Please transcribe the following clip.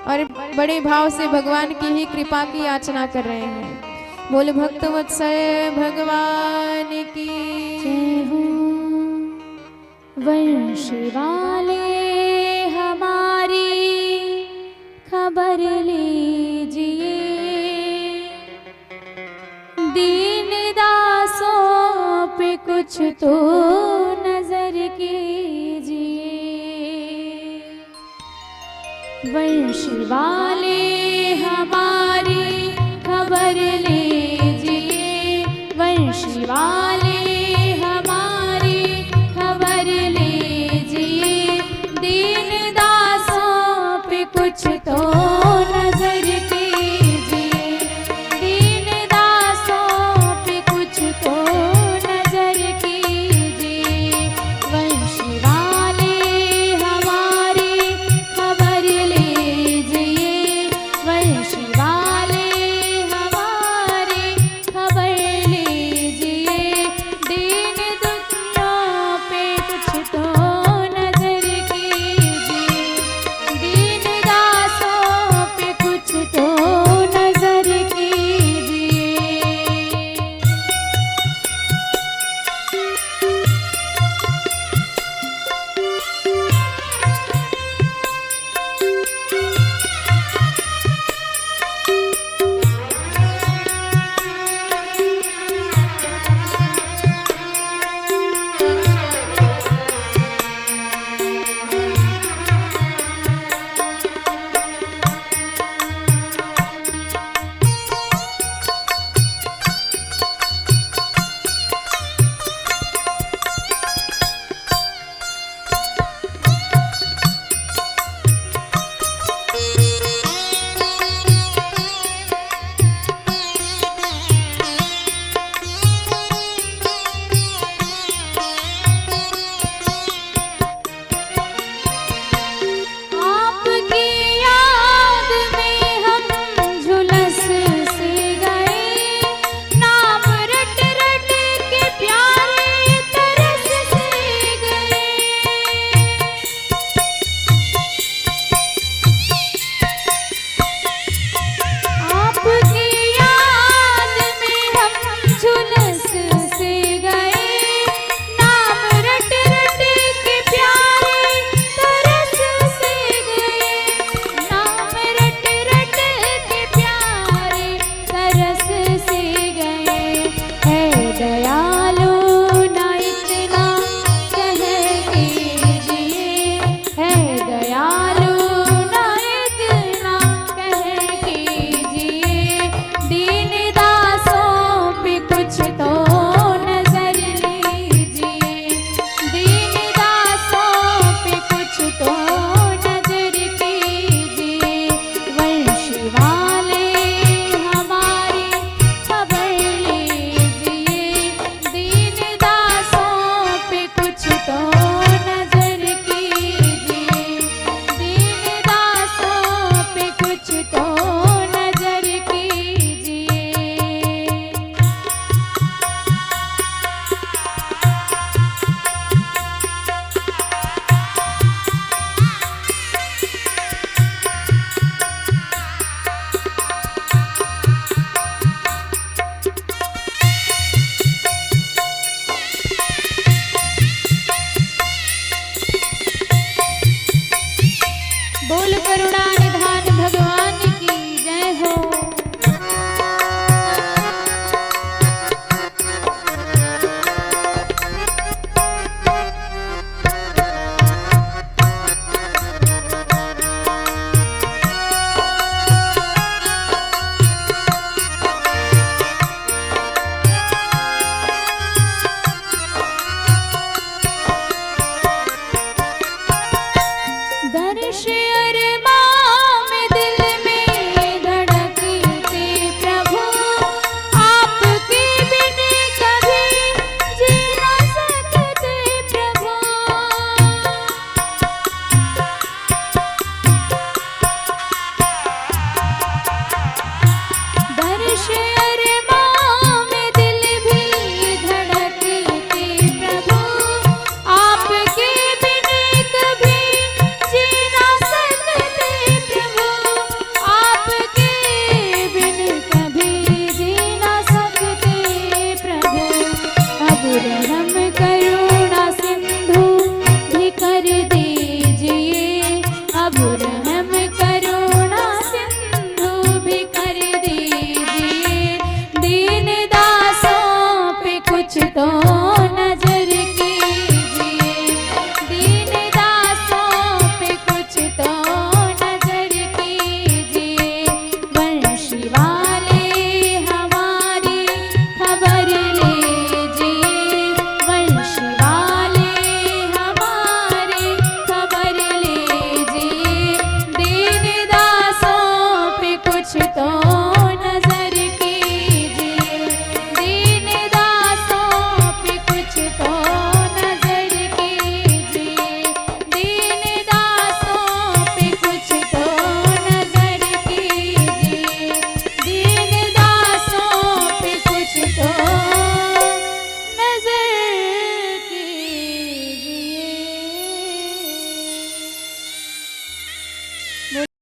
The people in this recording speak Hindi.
और बड़े भाव से भगवान की ही कृपा की याचना कर रहे हैं। बोले भक्त वत्सल भगवान की जय हो। वंश वाले हमारी खबर लीजिए, दीन दासों पे कुछ तो नजर कीजिए। वंश वाले हमारी खबर लीजिए, वंश वाले हमारी खबर लीजिए, दीन दासों पे कुछ तो नजर कीजिए, दीन दासों पे कुछ तो नजर कीजिए। वंश वाले हमारी खबर लीजिए, वंश वाले हमारी खबर लीजिए, दीन दुखियों पे कुछ तो नजर कीजिए, दीन दासों